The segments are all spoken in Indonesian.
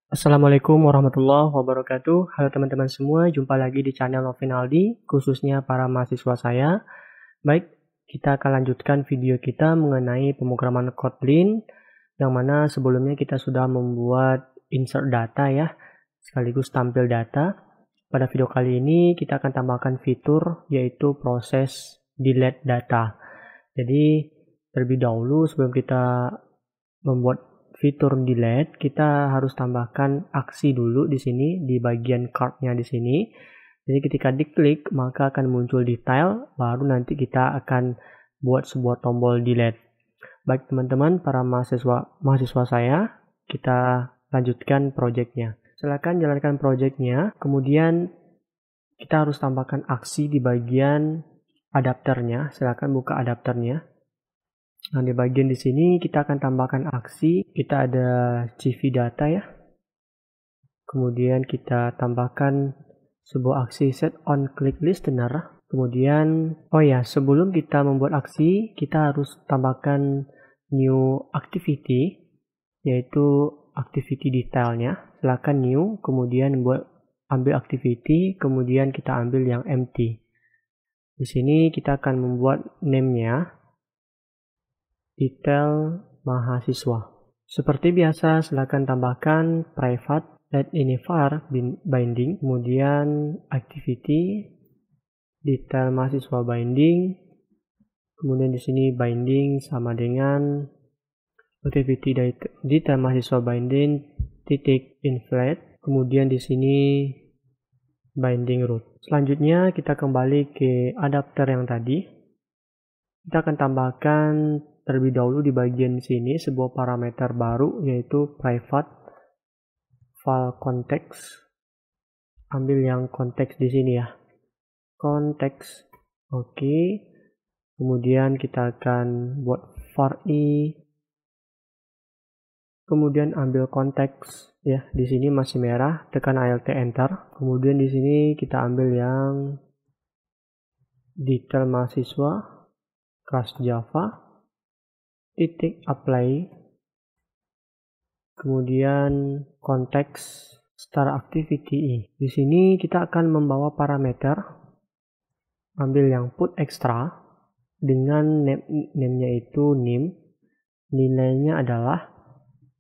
Assalamualaikum warahmatullahi wabarakatuh. Halo teman-teman semua, jumpa lagi di channel Novinaldi, khususnya para mahasiswa saya. Baik, kita akan lanjutkan video kita mengenai pemrograman Kotlin, yang mana sebelumnya kita sudah membuat insert data ya, sekaligus tampil data. Pada video kali ini kita akan tambahkan fitur yaitu proses delete data. Jadi terlebih dahulu sebelum kita membuat fitur delete, kita harus tambahkan aksi dulu di sini di bagian card-nya di sini. Jadi ketika diklik maka akan muncul detail, baru nanti kita akan buat sebuah tombol delete. Baik teman-teman, para mahasiswa saya, kita lanjutkan projectnya. Silakan jalankan projectnya, kemudian kita harus tambahkan aksi di bagian adapternya. Silakan buka adapternya. Nah, di bagian di sini kita akan tambahkan aksi. Kita ada CV data ya. Kemudian kita tambahkan sebuah aksi set on click listener. Kemudian, sebelum kita membuat aksi, kita harus tambahkan new activity, yaitu activity detailnya. Silakan new, kemudian ambil activity, kemudian kita ambil yang empty. Di sini kita akan membuat name-nya detail mahasiswa. Seperti biasa, silakan tambahkan private add ini var binding, kemudian activity detail mahasiswa binding, kemudian di sini binding sama dengan activity detail mahasiswa binding titik inflate, kemudian di sini binding root. Selanjutnya kita kembali ke adapter yang tadi. Kita akan tambahkan terlebih dahulu di bagian sini sebuah parameter baru yaitu private file context. Ambil yang konteks di sini ya. Konteks. Oke. Kemudian kita akan buat var i. Kemudian ambil konteks ya. Di sini masih merah, tekan Alt enter. Kemudian di sini kita ambil yang detail mahasiswa kelas Java titik apply, kemudian konteks start activity. Di sini kita akan membawa parameter, ambil yang put extra dengan name-nya itu nim, nilainya adalah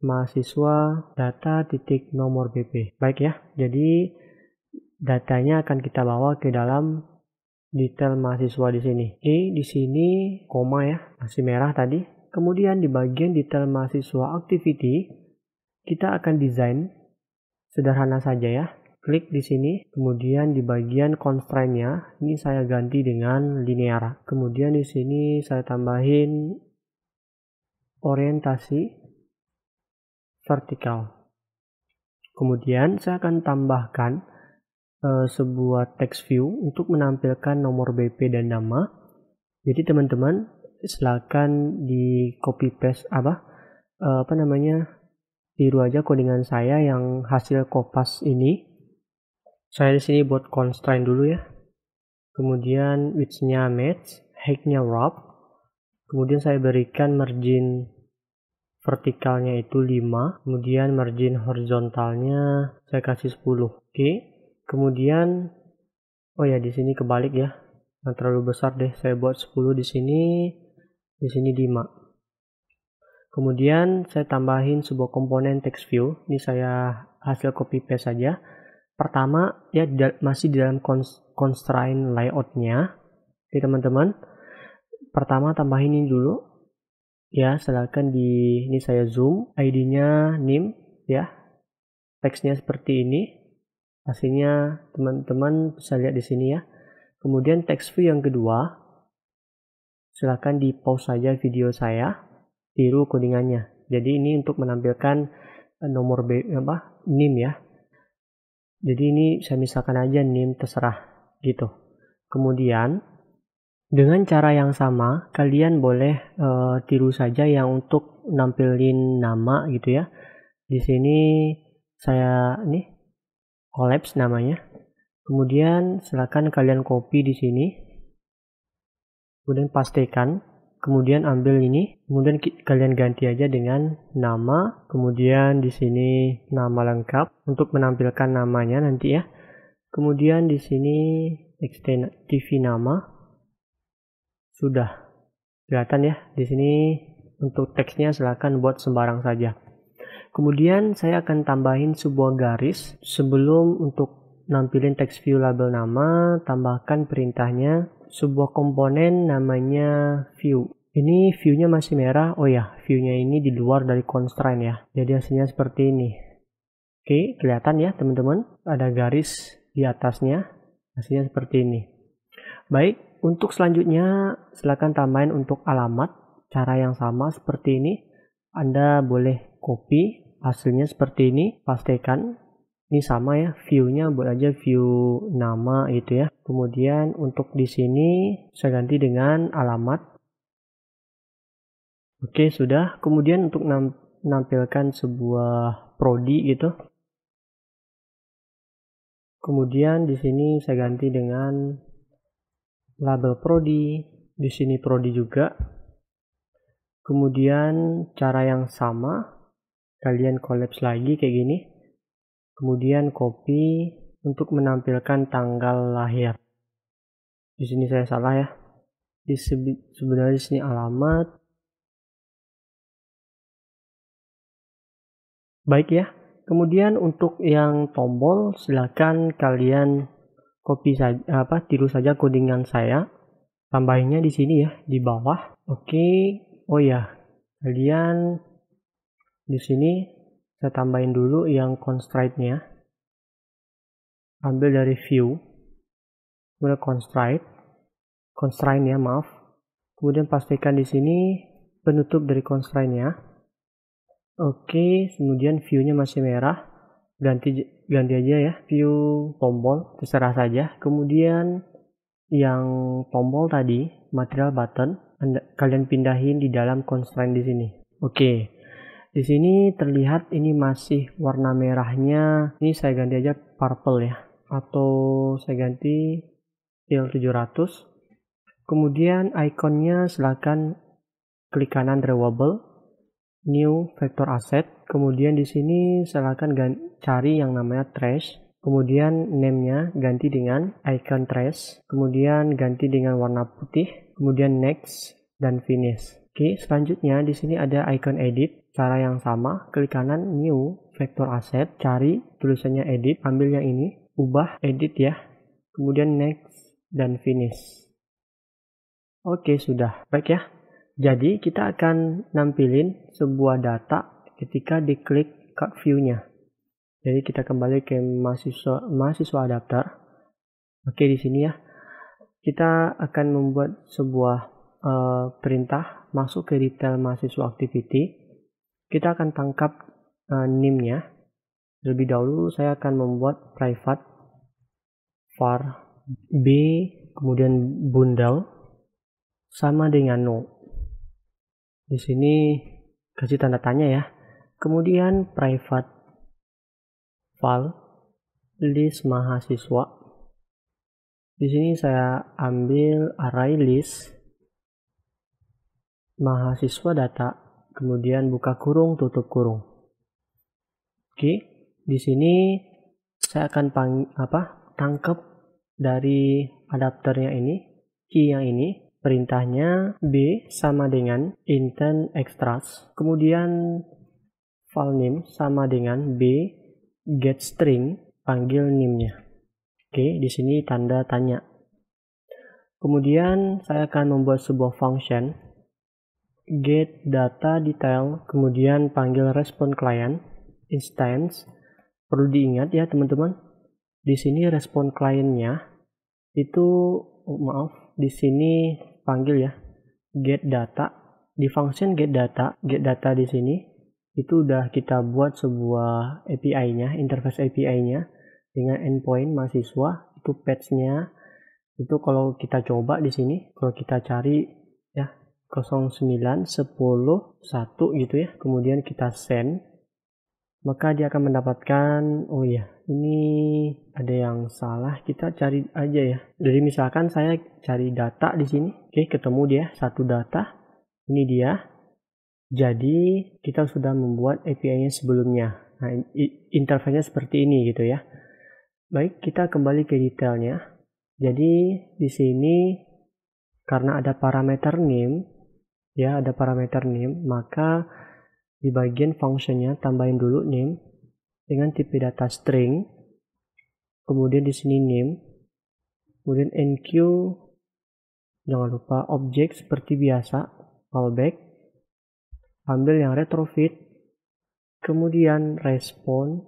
mahasiswa data titik nomor BP. Baik ya, jadi datanya akan kita bawa ke dalam detail mahasiswa di sini. Di sini koma ya, masih merah tadi. Kemudian di bagian detail mahasiswa activity, kita akan desain sederhana saja ya. Klik di sini, kemudian di bagian constraint-nya, ini saya ganti dengan linear. Kemudian di sini saya tambahin orientasi vertikal. Kemudian saya akan tambahkan sebuah text view untuk menampilkan nomor BP dan nama. Jadi teman-teman silakan di copy paste tiru aja codingan saya yang hasil kopas ini. Saya di sini buat constraint dulu ya. Kemudian width-nya match, height-nya wrap. Kemudian saya berikan margin vertikalnya itu 5, kemudian margin horizontalnya saya kasih 10. Oke. Kemudian di sini kebalik ya. Nah, terlalu besar deh. Saya buat 10 di sini 5. Kemudian saya tambahin sebuah komponen text view. Ini saya hasil copy paste saja. Pertama ya masih di dalam constraint layout-nya. Oke teman-teman. Pertama tambahin ini dulu. Ya, silakan ini saya zoom. ID-nya nim ya. Teksnya seperti ini. Hasilnya teman-teman bisa lihat di sini ya. Kemudian text view yang kedua. Silakan di pause saja video saya. Tiru codingannya. Jadi ini untuk menampilkan nomor nim ya. Jadi ini saya misalkan aja nim terserah gitu. Kemudian dengan cara yang sama kalian boleh tiru saja yang untuk nampilin nama gitu ya. Di sini saya collapse namanya. Kemudian silakan kalian copy di sini. Kemudian pastikan kemudian ambil ini, kemudian kalian ganti aja dengan nama, kemudian di sini nama lengkap untuk menampilkan namanya nanti ya. Kemudian di sini extend TV nama. Sudah kelihatan ya. Di sini untuk teksnya silahkan buat sembarang saja. Kemudian saya akan tambahin sebuah garis sebelum untuk nampilin text view label nama, tambahkan perintahnya sebuah komponen namanya view. Ini view-nya masih merah. Oh ya, view-nya ini di luar dari constraint ya. Jadi hasilnya seperti ini. Oke, kelihatan ya teman-teman. Ada garis di atasnya. Hasilnya seperti ini. Baik, untuk selanjutnya silakan tambahin untuk alamat. Cara yang sama seperti ini. Anda boleh copy hasilnya seperti ini. Pastikan. Ini sama ya, view-nya buat aja view nama gitu ya. Kemudian untuk di sini saya ganti dengan alamat. Oke, sudah. Kemudian untuk menampilkan sebuah prodi gitu. Kemudian di sini saya ganti dengan label prodi. Di sini prodi juga. Kemudian cara yang sama, kalian collapse lagi kayak gini. Kemudian copy untuk menampilkan tanggal lahir. Di sini saya salah ya. Sebenarnya di sini alamat. Baik ya. Kemudian untuk yang tombol silakan kalian copy saja tiru saja codingan saya. Tambahinnya di sini ya, di bawah. Oke. Oh ya. Kalian di sini saya tambahin dulu yang constraint-nya. Ambil dari view. Kemudian constraint ya, maaf. Kemudian pastikan di sini penutup dari constraint-nya. Oke, kemudian view-nya masih merah. Ganti aja ya, view tombol, terserah saja. Kemudian yang tombol tadi, material button, kalian pindahin di dalam constraint di sini. Oke. Di sini terlihat ini masih warna merahnya. Ini saya ganti aja purple ya. Atau saya ganti til 700. Kemudian ikonnya silakan klik kanan drawable, new vector asset. Kemudian di sini silakan cari yang namanya trash. Kemudian name-nya ganti dengan icon trash. Kemudian ganti dengan warna putih. Kemudian next dan finish. Oke, selanjutnya di sini ada icon edit. Cara yang sama, klik kanan new vector asset, cari tulisannya edit, ambil yang ini, ubah edit ya. Kemudian next dan finish. Oke, sudah. Baik ya. Jadi kita akan nampilin sebuah data ketika diklik card view-nya. Jadi kita kembali ke mahasiswa adapter. Oke, di sini ya. Kita akan membuat sebuah perintah masuk ke detail mahasiswa activity. Kita akan tangkap name-nya. Terlebih dahulu saya akan membuat private var b kemudian bundle sama dengan no. Di sini kasih tanda tanya ya. Kemudian private file list mahasiswa. Di sini saya ambil array list mahasiswa data, kemudian buka kurung, tutup kurung. Oke, di sini saya akan tangkap dari adapternya ini, key yang ini, perintahnya b sama dengan intent extras, kemudian file name sama dengan b get string, panggil name-nya. Oke, di sini tanda tanya. Kemudian saya akan membuat sebuah function get data detail, kemudian panggil respond client instance. Perlu diingat ya teman-teman, di sini respond client-nya itu di sini panggil ya get data. Di function get data di sini itu udah kita buat sebuah API-nya, interface API-nya dengan endpoint mahasiswa. Itu patch-nya itu kalau kita coba di sini, kalau kita cari ya 09 10 1 gitu ya, kemudian kita send, maka dia akan mendapatkan, oh ya ini ada yang salah, kita cari aja ya. Jadi misalkan saya cari data di sini, oke, ketemu dia satu data, Ini dia. Jadi kita sudah membuat API-nya sebelumnya. Nah, interface-nya seperti ini gitu ya. Baik, kita kembali ke detailnya. Jadi di sini karena ada parameter name, ya ada parameter name, maka di bagian functionnya tambahin dulu name dengan tipe data string. Kemudian di sini name, kemudian enq, jangan lupa objek seperti biasa, callback, ambil yang retrofit, kemudian respon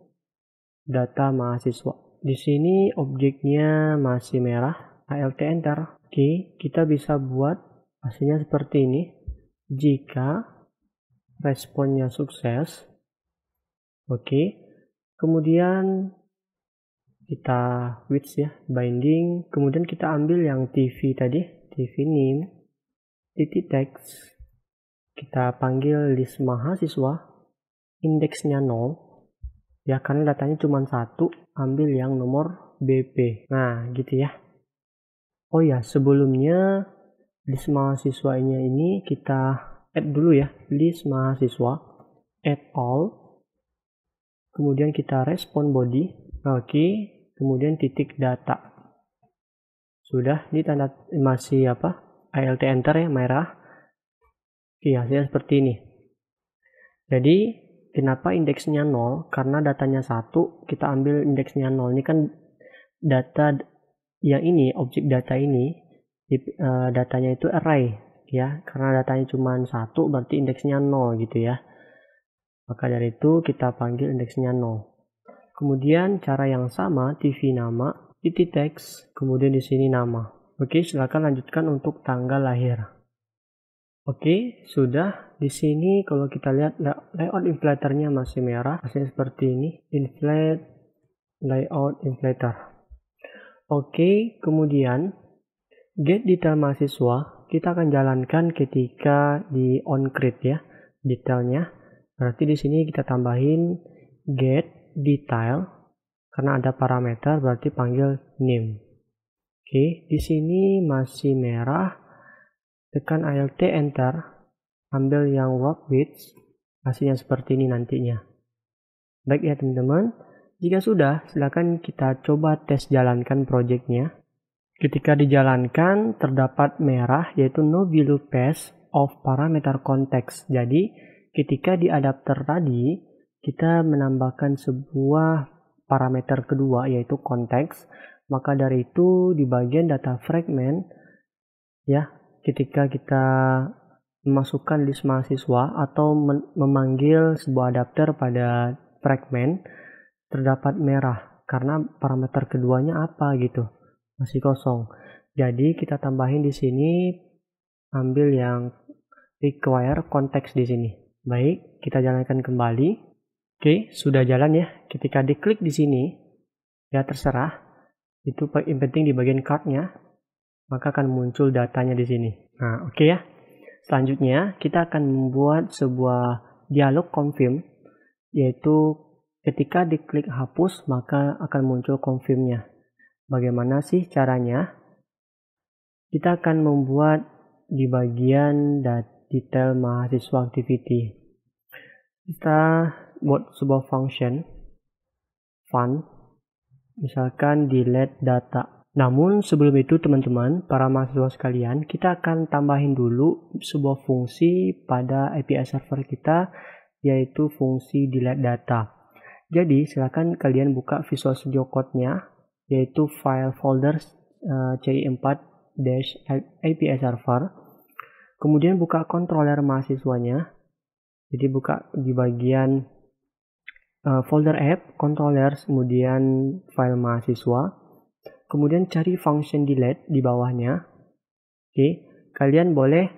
data mahasiswa. Di sini objeknya masih merah, alt enter. Oke, kita bisa buat hasilnya seperti ini. Jika responnya sukses, oke, kemudian kita width ya, binding, kemudian kita ambil yang TV tadi, TV name, titik text, kita panggil list mahasiswa, indeksnya 0, ya karena datanya cuma 1, ambil yang nomor BP. Nah gitu ya. Oh ya, sebelumnya list mahasiswanya ini kita add dulu ya, list mahasiswa, add all, kemudian kita respon body, oke, kemudian titik data. Sudah, ini tanda masih apa? alt enter ya, merah. Oke, hasilnya seperti ini. Jadi kenapa indeksnya 0? Karena datanya 1, kita ambil indeksnya 0. Ini kan data yang ini, objek data ini, datanya itu array ya. Karena datanya cuma 1, berarti indeksnya 0 gitu ya. Maka dari itu kita panggil indeksnya 0. Kemudian cara yang sama, TV nama, titik text, kemudian di sini nama. Oke, silakan lanjutkan untuk tanggal lahir. Oke, sudah. Di sini kalau kita lihat layout inflatornya masih merah, hasilnya seperti ini. Inflate layout inflator. Oke, kemudian get detail mahasiswa kita akan jalankan ketika di onCreate ya, detailnya. Berarti di sini kita tambahin get detail karena ada parameter, berarti panggil name. Oke, di sini masih merah, tekan alt enter, ambil yang work width, hasilnya seperti ini nantinya. Baik ya teman-teman, jika sudah silakan kita coba tes jalankan projectnya. Ketika dijalankan terdapat merah yaitu no value pass of parameter context. Jadi ketika di adapter tadi kita menambahkan sebuah parameter kedua yaitu konteks, maka dari itu di bagian data fragment ya, ketika kita memasukkan list mahasiswa atau memanggil sebuah adapter pada fragment, terdapat merah karena parameter keduanya apa gitu, masih kosong. Jadi kita tambahin di sini, ambil yang require konteks di sini. Baik, kita jalankan kembali. Oke, sudah jalan ya. Ketika diklik di sini, ya terserah. Itu yang penting di bagian card-nya, maka akan muncul datanya di sini. Nah, oke ya. Selanjutnya, kita akan membuat sebuah dialog confirm, yaitu ketika diklik hapus, maka akan muncul confirm-nya. Bagaimana sih caranya? Kita akan membuat di bagian detail mahasiswa activity. Kita buat sebuah function fun, misalkan delete data. Namun sebelum itu teman-teman, para mahasiswa sekalian, kita akan tambahin dulu sebuah fungsi pada API server kita, yaitu fungsi delete data. Jadi silakan kalian buka Visual Studio Code-nya, yaitu file folder ci4-API server. Kemudian buka controller mahasiswanya. Jadi buka di bagian folder app, controller, kemudian file mahasiswa. Kemudian cari function delete di bawahnya. Oke, kalian boleh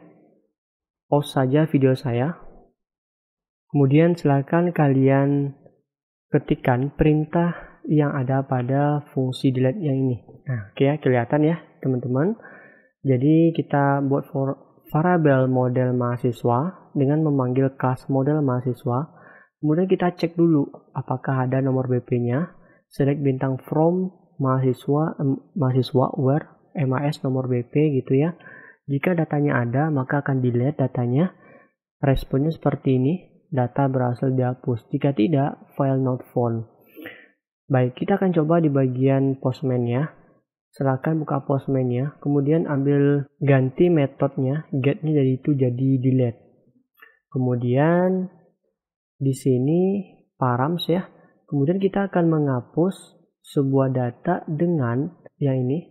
pause saja video saya. Kemudian silakan kalian ketikkan perintah yang ada pada fungsi delete yang ini. Nah, oke ya, kelihatan ya teman-teman. Jadi kita buat variable model mahasiswa dengan memanggil class model mahasiswa. Kemudian kita cek dulu apakah ada nomor BP-nya. Select bintang from mahasiswa where MAS nomor BP gitu ya. Jika datanya ada, maka akan dilihat datanya. Responnya seperti ini, data berhasil dihapus. Jika tidak, file not found. Baik, kita akan coba di bagian Postman-nya. Silahkan buka Postman-nya, kemudian ambil ganti metodenya, get-nya jadi itu jadi delete. Kemudian di sini params ya. Kemudian kita akan menghapus sebuah data dengan yang ini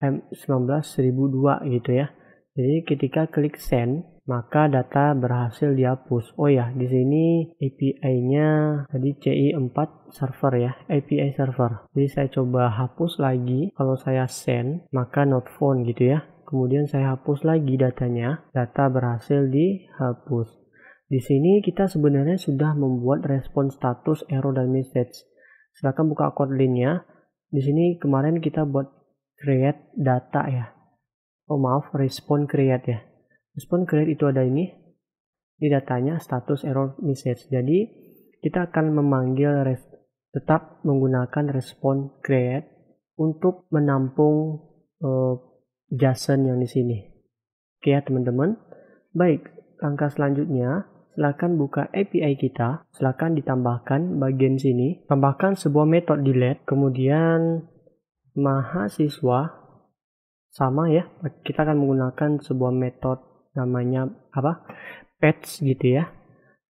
M19.1002 gitu ya. Jadi ketika klik send, maka data berhasil dihapus. Oh ya, di sini API-nya tadi CI4 server ya, API server. Jadi saya coba hapus lagi. Kalau saya send, maka not found gitu ya. Kemudian saya hapus lagi datanya, data berhasil dihapus. Di sini kita sebenarnya sudah membuat respon status, error, dan message. Silahkan buka Kotlin-nya. Di sini kemarin kita buat create data ya. Oh maaf, respon create ya. Respon create itu ada ini. Di datanya status, error, message. Jadi kita akan memanggil tetap menggunakan respon create untuk menampung JSON yang di sini. Oke ya teman-teman. Baik, langkah selanjutnya. Silakan buka API kita, silakan ditambahkan bagian sini, tambahkan sebuah metode delete, kemudian mahasiswa, sama ya, kita akan menggunakan sebuah metode namanya patch gitu ya,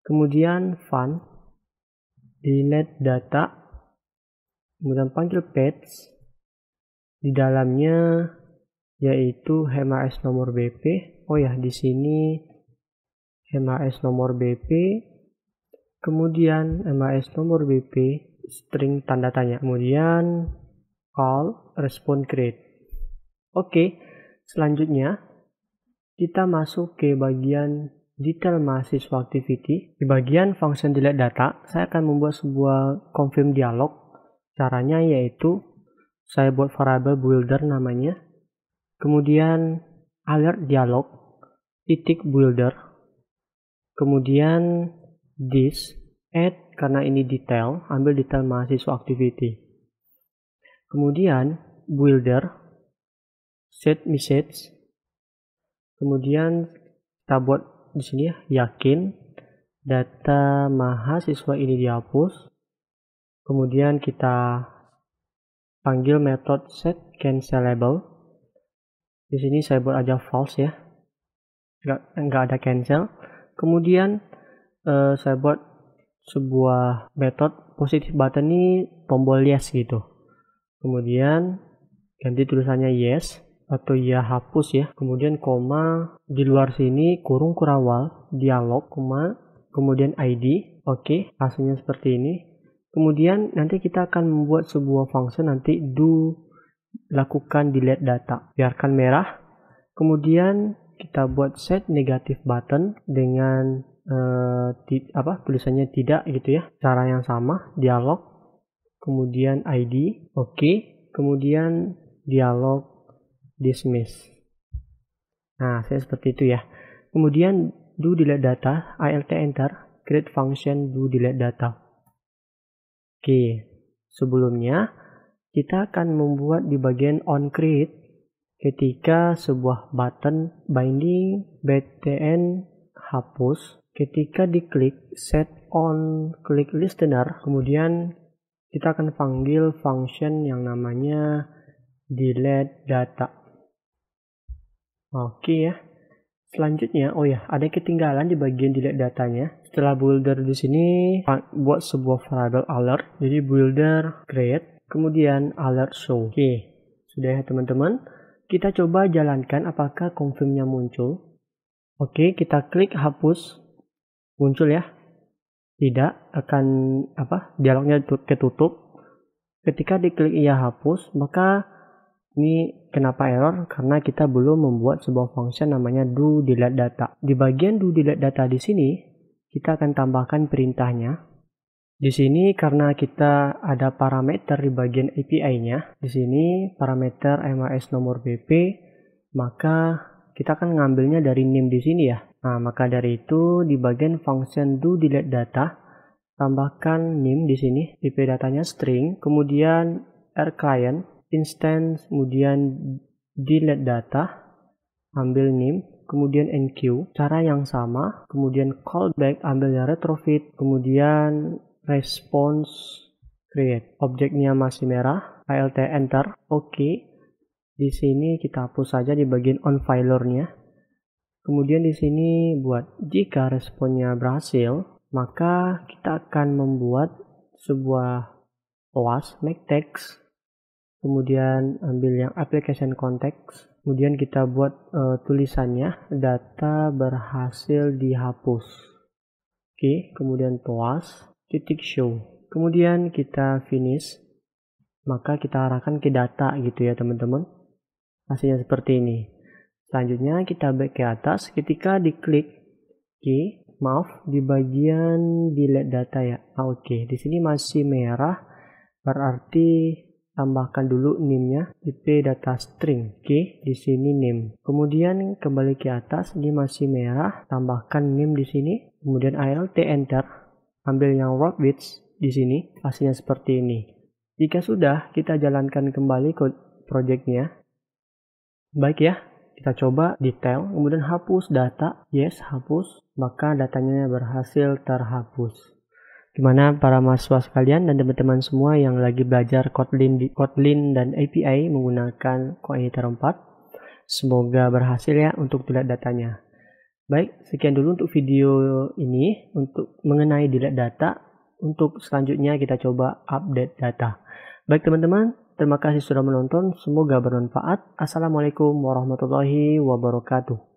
kemudian fun, delete data, kemudian panggil patch, di dalamnya yaitu HMAS nomor BP, oh ya di sini MAS nomor BP, kemudian MAS nomor BP, string tanda tanya, kemudian call, respon create. Oke, selanjutnya kita masuk ke bagian detail mahasiswa activity. Di bagian function delete data, saya akan membuat sebuah confirm dialog. Caranya yaitu saya buat variable builder namanya, kemudian alert dialog, titik builder, kemudian this, add karena ini detail, ambil detail mahasiswa activity. Kemudian builder, set message. Kemudian kita buat di sini ya, yakin data mahasiswa ini dihapus. Kemudian kita panggil method set cancelable. Di sini saya buat aja false ya, nggak ada cancel. Kemudian saya buat sebuah method positive button ini tombol yes gitu. Kemudian ganti tulisannya yes atau ya hapus ya. Kemudian koma di luar sini kurung kurawal dialog koma kemudian ID. Oke, hasilnya seperti ini. Kemudian nanti kita akan membuat sebuah function nanti do lakukan delete data. Biarkan merah. Kemudian kita buat set negative button dengan tulisannya tidak gitu ya, cara yang sama, dialog, kemudian ID, oke, kemudian dialog dismiss. Nah, saya seperti itu ya. Kemudian do delete data, alt enter, create function do delete data. Oke, sebelumnya kita akan membuat di bagian on create ketika sebuah button binding btn hapus, ketika diklik set on click listener, kemudian kita akan panggil function yang namanya delete data. Oke ya. Selanjutnya, oh ya, ada ketinggalan di bagian delete datanya. Setelah builder di sini buat sebuah variable alert. Jadi builder create, kemudian alert show. Oke, sudah ya teman-teman. Kita coba jalankan apakah confirmnya muncul. Oke, kita klik hapus. Muncul ya. Tidak, akan dialognya ketutup. Ketika diklik iya hapus, maka ini kenapa error? Karena kita belum membuat sebuah function namanya do delete data. Di bagian do delete data di sini, kita akan tambahkan perintahnya. Di sini karena kita ada parameter di bagian API-nya, di sini parameter MAS nomor BP, maka kita akan ngambilnya dari name di sini ya. Nah, maka dari itu di bagian function do delete data, tambahkan name di sini, IP datanya string, kemudian R client, instance, kemudian delete data, ambil name, kemudian enqueue, cara yang sama, kemudian callback, ambilnya retrofit, kemudian response create. Objeknya masih merah, alt enter, oke. Di sini kita hapus saja di bagian on filer-nya. Kemudian di sini buat jika responnya berhasil, maka kita akan membuat sebuah OAS make text. Kemudian ambil yang application context, kemudian kita buat tulisannya data berhasil dihapus. Oke, kemudian toas titik show, kemudian kita finish, maka kita arahkan ke data gitu ya teman-teman. Hasilnya seperti ini. Selanjutnya kita back ke atas, ketika diklik di bagian delete data ya. Oke, di sini masih merah, berarti tambahkan dulu name-nya, ip data string. Oke, di sini name. Kemudian kembali ke atas, ini masih merah, tambahkan name di sini. Kemudian alt enter, ambil yang route width di sini, hasilnya seperti ini. Jika sudah, kita jalankan kembali ke projectnya. Baik ya, kita coba detail, kemudian hapus data, yes hapus, maka datanya berhasil terhapus. Gimana para mahasiswa sekalian dan teman-teman semua yang lagi belajar Kotlin dan API menggunakan Coeditor 4? Semoga berhasil ya untuk delete datanya. Baik, sekian dulu untuk video ini untuk mengenai delete data. Untuk selanjutnya kita coba update data. Baik teman-teman, terima kasih sudah menonton, semoga bermanfaat. Assalamualaikum warahmatullahi wabarakatuh.